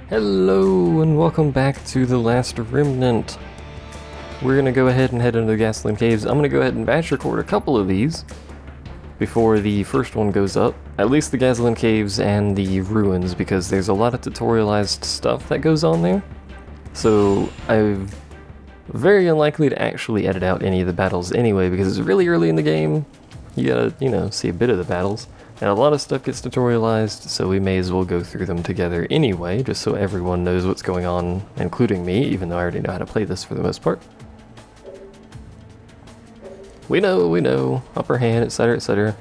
Hello and welcome back to the Last Remnant. We're going to go ahead and head into the Gaslin caves. I'm going to go ahead and batch record a couple of these before the first one goes up. At least the Gaslin caves and the ruins, because there's a lot of tutorialized stuff that goes on there. So I'm very unlikely to actually edit out any of the battles anyway, because it's really early in the game. You gotta, see a bit of the battles. And a lot of stuff gets tutorialized, so we may as well go through them together anyway, just so everyone knows what's going on, including me, even though I already know how to play this for the most part. We know, upper hand, etc, etc.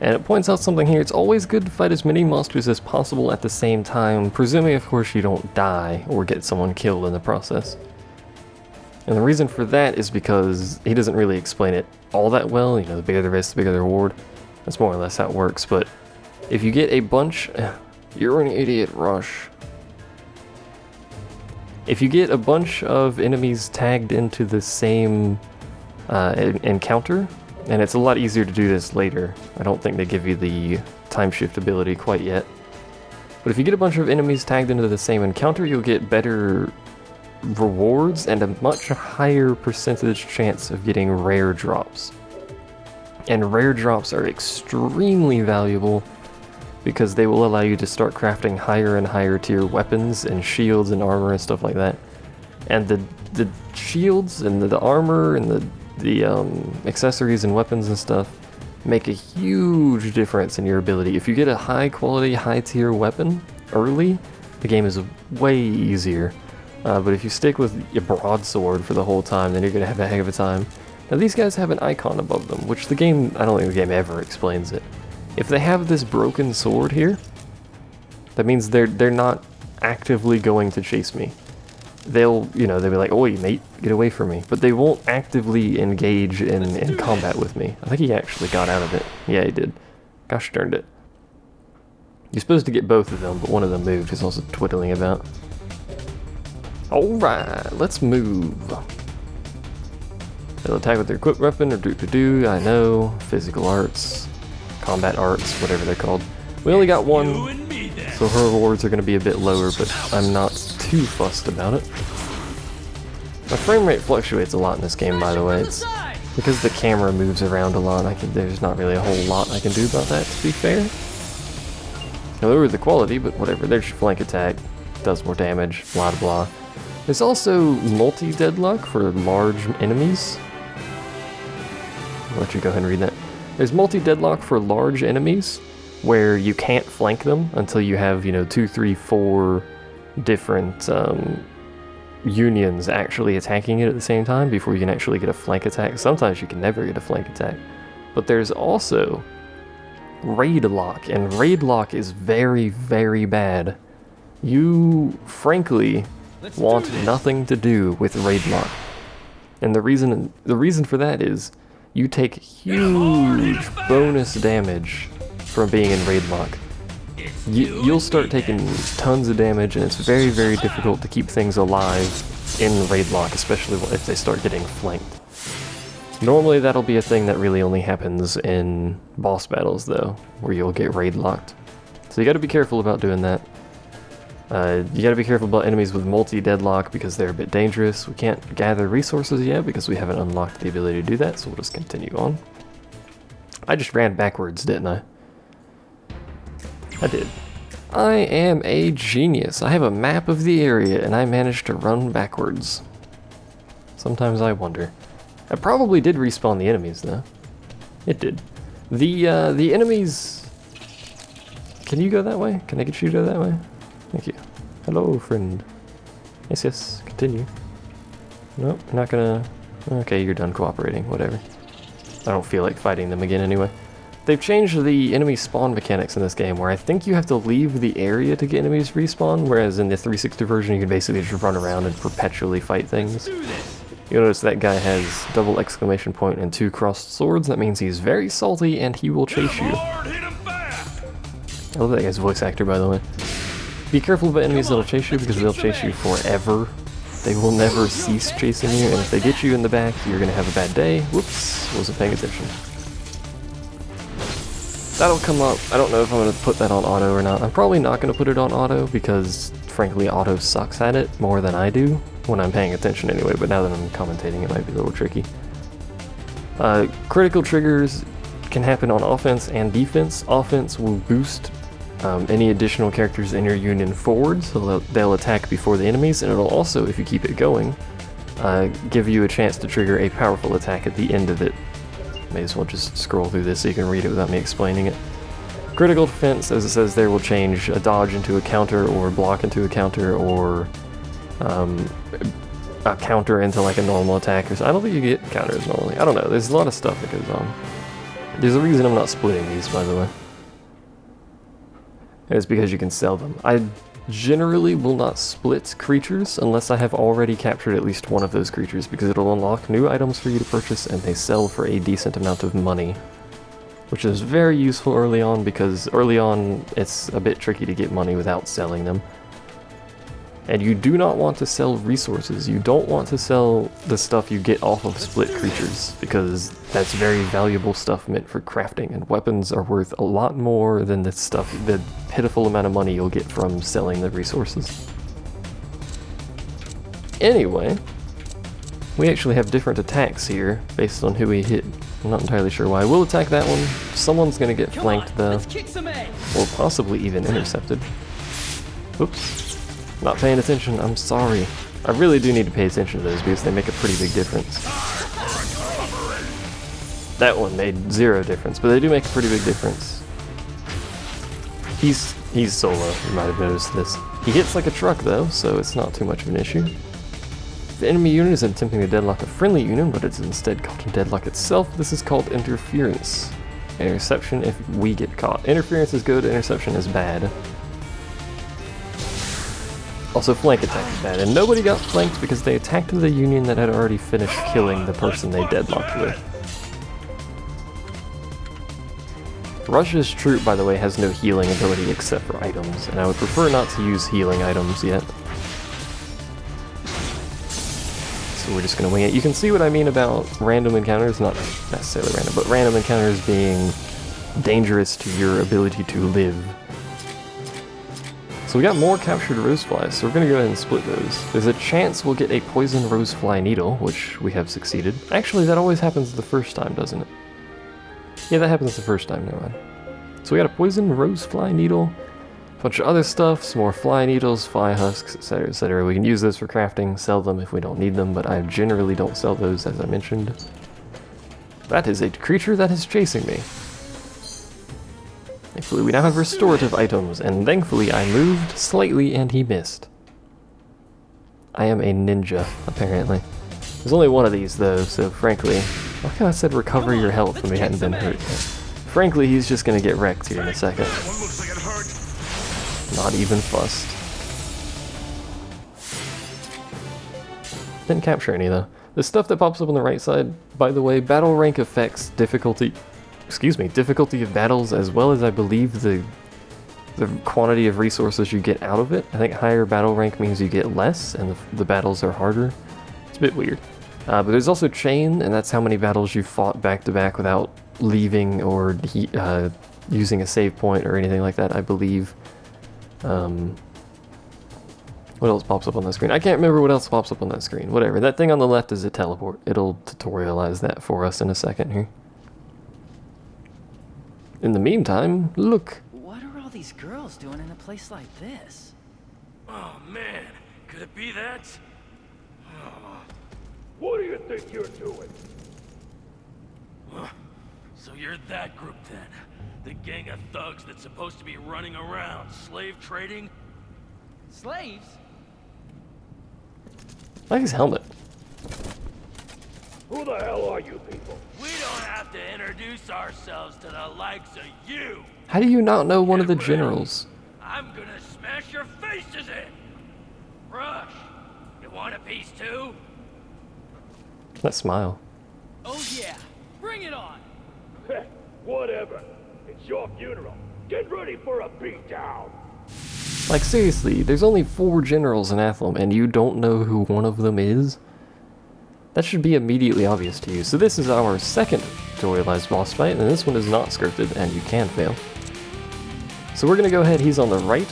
And it points out something here: it's always good to fight as many monsters as possible at the same time, presuming of course you don't die or get someone killed in the process. And the reason for that is because he doesn't really explain it all that well. The bigger the risk, the bigger the reward. That's more or less how it works, but if you get a bunch... You're an idiot, Rush. If you get a bunch of enemies tagged into the same encounter, and it's a lot easier to do this later. I don't think they give you the time shift ability quite yet. But if you get a bunch of enemies tagged into the same encounter, you'll get better rewards and a much higher percentage chance of getting rare drops. And rare drops are extremely valuable because they will allow you to start crafting higher and higher tier weapons and shields and armor and stuff like that. And the shields and the armor and the accessories and weapons and stuff make a huge difference in your ability. If you get a high quality, high tier weapon early, the game is way easier. But if you stick with your broadsword for the whole time, then you're going to have a heck of a time. Now these guys have an icon above them, which I don't think the game ever explains it. If they have this broken sword here, that means they're not actively going to chase me. They'll be like, "Oi, mate, get away from me." But they won't actively engage in combat with me. I think he actually got out of it. Yeah, he did. Gosh darned it. You're supposed to get both of them, but one of them moved. He's also twiddling about. Alright, let's move. They'll attack with their equipped weapon or do. I know. Physical arts, combat arts, whatever they're called. We only got one, so her rewards are going to be a bit lower, but I'm not too fussed about it. My frame rate fluctuates a lot in this game, by the way. It's because the camera moves around a lot. There's not really a whole lot I can do about that, to be fair. Now, lower the quality, but whatever. There's your flank attack. Does more damage. Blah, blah. There's also multi-deadlock for large enemies. I'll let you go ahead and read that. There's multi-deadlock for large enemies, where you can't flank them until you have, 2, 3, 4 different unions actually attacking it at the same time before you can actually get a flank attack. Sometimes you can never get a flank attack. But there's also raid lock, and raid lock is very, very bad. You, frankly, want nothing to do with raid lock. And the reason for that is you take huge bonus damage from being in raid lock. You'll start taking tons of damage, and it's very, very difficult to keep things alive in raid lock, especially if they start getting flanked. Normally that'll be a thing that really only happens in boss battles though, where you'll get raid locked. So you gotta be careful about doing that. You gotta be careful about enemies with multi-deadlock because they're a bit dangerous. We can't gather resources yet because we haven't unlocked the ability to do that, so we'll just continue on. I just ran backwards, didn't I? I did. I am a genius. I have a map of the area and I managed to run backwards. Sometimes I wonder. I probably did respawn the enemies though. It did. The enemies... Can you go that way? Can I get you to go that way? Thank you. Hello, friend. Yes, continue. Nope, you're not gonna... Okay, you're done cooperating, whatever. I don't feel like fighting them again anyway. They've changed the enemy spawn mechanics in this game, where I think you have to leave the area to get enemies respawn, whereas in the 360 version you can basically just run around and perpetually fight things. You'll notice that guy has double exclamation point and 2 crossed swords. That means he's very salty and he will chase you. I love that guy's voice actor, by the way. Be careful about enemies that'll chase you because they'll chase you forever. They will never cease chasing you, and if they get you in the back, you're gonna have a bad day. Whoops, wasn't paying attention. That'll come up. I don't know if I'm going to put that on auto or not. I'm probably not going to put it on auto because, frankly, auto sucks at it more than I do when I'm paying attention anyway, but now that I'm commentating it might be a little tricky. Critical triggers can happen on offense and defense. Offense will boost any additional characters in your union forward, so they'll attack before the enemies, and it'll also, if you keep it going, give you a chance to trigger a powerful attack at the end of it. May as well just scroll through this so you can read it without me explaining it. Critical defense, as it says there, will change a dodge into a counter, or block into a counter, or a counter into like a normal attack. I don't think you get counters normally. I don't know. There's a lot of stuff that goes on. There's a reason I'm not splitting these, by the way. And it's because you can sell them. I generally will not split creatures unless I have already captured at least one of those creatures, because it'll unlock new items for you to purchase and they sell for a decent amount of money, which is very useful early on, because early on it's a bit tricky to get money without selling them. And you do not want to sell resources. You don't want to sell the stuff you get off of split creatures, because that's very valuable stuff meant for crafting, and weapons are worth a lot more than the stuff, the pitiful amount of money you'll get from selling the resources. Anyway, we actually have different attacks here based on who we hit. I'm not entirely sure why. We'll attack that one. Someone's gonna get flanked though, or possibly even intercepted. Oops. Not paying attention, I'm sorry. I really do need to pay attention to those because they make a pretty big difference. That one made 0 difference, but they do make a pretty big difference. He's solo, you might have noticed this. He hits like a truck though, so it's not too much of an issue. The enemy unit is attempting to deadlock a friendly unit, but it's instead caught in deadlock itself. This is called interference. Interception if we get caught. Interference is good, interception is bad. Also, flank attack is bad, and nobody got flanked because they attacked the union that had already finished killing the person they deadlocked with. Russia's troop, by the way, has no healing ability except for items, and I would prefer not to use healing items yet. So we're just gonna wing it. You can see what I mean about random encounters, not necessarily random, but random encounters being dangerous to your ability to live. So we got more captured roseflies, so we're going to go ahead and split those. There's a chance we'll get a poison rosefly needle, which we have succeeded. Actually, that always happens the first time, doesn't it? Yeah, that happens the first time, never mind. So we got a poison rosefly needle, a bunch of other stuff, some more fly needles, fly husks, etc, etc. We can use those for crafting, sell them if we don't need them, but I generally don't sell those, as I mentioned. That is a creature that is chasing me. Thankfully we now have restorative items, and thankfully I moved slightly and he missed. I am a ninja, apparently. There's only one of these though, so frankly, why can't I said recover your health when we hadn't been hurt yet? Frankly, he's just gonna get wrecked here in a second. Not even fussed. Didn't capture any though. The stuff that pops up on the right side, by the way, battle rank affects difficulty of battles, as well as I believe the quantity of resources you get out of it. I think higher battle rank means you get less, and the battles are harder. It's a bit weird. But there's also chain, and that's how many battles you fought back to back without leaving or using a save point or anything like that, I believe. What else pops up on that screen? I can't remember what else pops up on that screen. Whatever. That thing on the left is a teleport. It'll tutorialize that for us in a second here. In the meantime, look. What are all these girls doing in a place like this? Oh man, could it be that? Oh. What do you think you're doing? So you're that group then? The gang of thugs that's supposed to be running around, slave trading? Slaves? I like his helmet. Who the hell are you people? We don't have to introduce ourselves to the likes of you. How do you not know one of the generals? I'm gonna smash your faces in. Rush, you want a piece too? That smile. Oh yeah, bring it on. Whatever. It's your funeral. Get ready for a beatdown. Like seriously, there's only 4 generals in Athlum and you don't know who one of them is? That should be immediately obvious to you. So this is our second tutorialized boss fight, and this one is not scripted, and you can fail. So we're going to go ahead, he's on the right,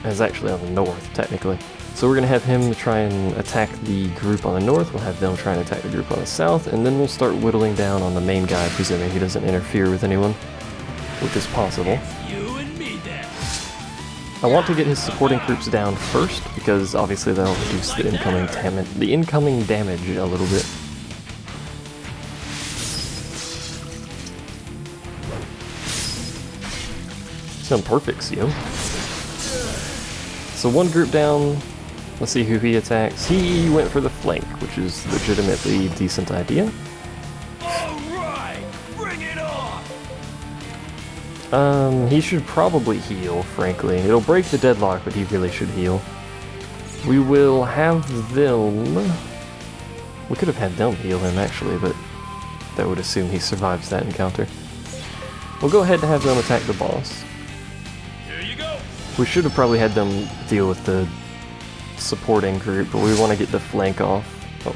and it's actually on the north, technically. So we're going to have him try and attack the group on the north, we'll have them try and attack the group on the south, and then we'll start whittling down on the main guy, presuming he doesn't interfere with anyone, which is possible. You and me then. I want to get his supporting troops down first, because obviously that'll reduce the incoming damage a little bit. Some perfects, yo. So one group down, let's see who he attacks. He went for the flank, which is legitimately a decent idea. Alright, bring it on! He should probably heal, frankly. It'll break the deadlock, but he really should heal. We will have them... We could have had them heal him, actually, but that would assume he survives that encounter. We'll go ahead and have them attack the boss. Here you go! We should have probably had them deal with the supporting group, but we want to get the flank off. Oh,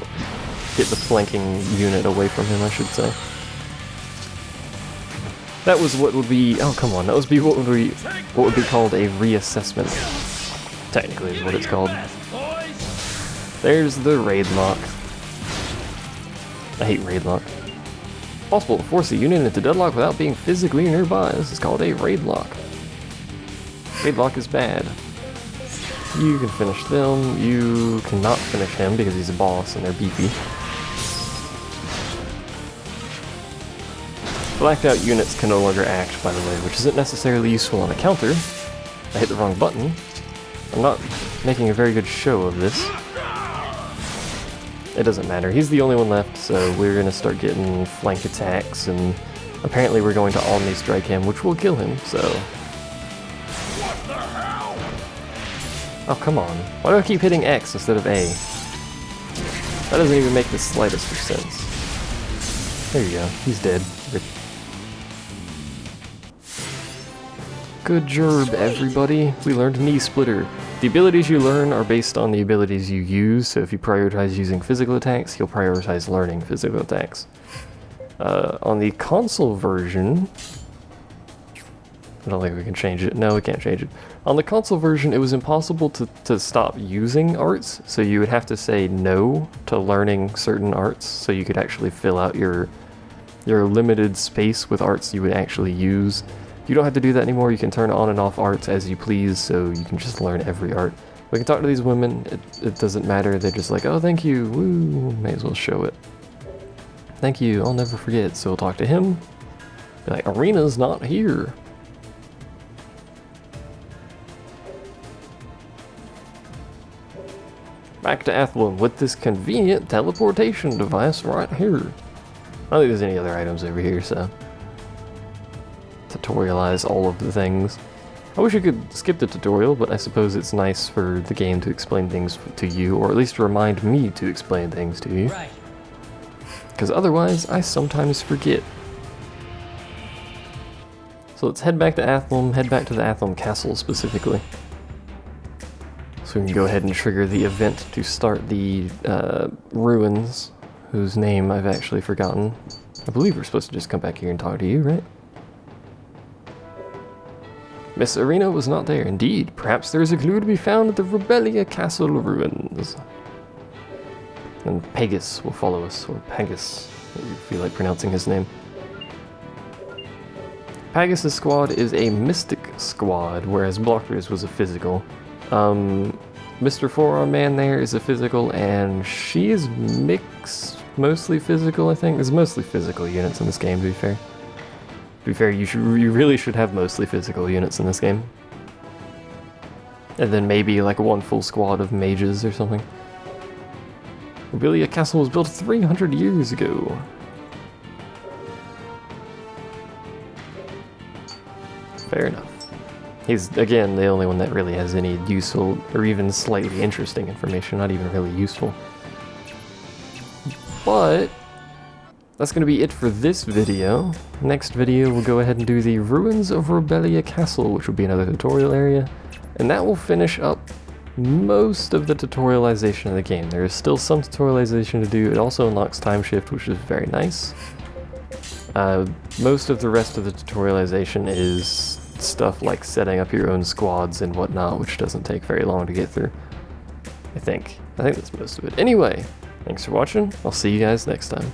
get the flanking unit away from him, I should say. That was what would be... Oh, come on. That would be what would be called a reassessment. Technically is what it's called. There's the raid lock. I hate raid lock. Possible to force a unit into deadlock without being physically nearby. This is called a raid lock. Raid lock is bad. You can finish them. You cannot finish him because he's a boss and they're beefy. Blacked out units can no longer act, by the way, which isn't necessarily useful on a counter. I hit the wrong button. I'm not making a very good show of this. It doesn't matter. He's the only one left, so we're going to start getting flank attacks, and apparently we're going to Omni Strike him, which will kill him, so... What the hell? Oh, come on. Why do I keep hitting X instead of A? That doesn't even make the slightest of sense. There you go. He's dead. Good job, everybody. We learned Knee Splitter. The abilities you learn are based on the abilities you use, so if you prioritize using physical attacks, he'll prioritize learning physical attacks. On the console version... I don't think we can change it. No, we can't change it. On the console version, it was impossible to stop using arts, so you would have to say no to learning certain arts, so you could actually fill out your limited space with arts you would actually use. You don't have to do that anymore. You can turn on and off arts as you please, so you can just learn every art. We can talk to these women. It doesn't matter. They're just like, oh, thank you. Woo. May as well show it. Thank you. I'll never forget. So we'll talk to him. Be like, Arena's not here. Back to Athlon with this convenient teleportation device right here. I don't think there's any other items over here, so... tutorialize all of the things. I wish I could skip the tutorial, but I suppose it's nice for the game to explain things to you, or at least remind me to explain things to you. Right. Because otherwise, I sometimes forget. So let's head back to Athlon, head back to the Athlon Castle specifically. So we can go ahead and trigger the event to start the ruins, whose name I've actually forgotten. I believe we're supposed to just come back here and talk to you, right? Miss Arena was not there. Indeed, perhaps there is a clue to be found at the Rebelia Castle ruins. And Pegasus will follow us, or Pegasus, if you feel like pronouncing his name. Pegasus' squad is a mystic squad, whereas Blockers was a physical. Mr. Forearm Man there is a physical, and she is mixed, mostly physical, I think. There's mostly physical units in this game, to be fair. To be fair, you really should have mostly physical units in this game. And then maybe like one full squad of mages or something. Rebelia Castle was built 300 years ago. Fair enough. He's, again, the only one that really has any useful or even slightly interesting information, not even really useful. But that's going to be it for this video. Next video, we'll go ahead and do the Ruins of Rebelia Castle, which will be another tutorial area. And that will finish up most of the tutorialization of the game. There is still some tutorialization to do. It also unlocks time shift, which is very nice. Most of the rest of the tutorialization is stuff like setting up your own squads and whatnot, which doesn't take very long to get through. I think that's most of it. Anyway, thanks for watching. I'll see you guys next time.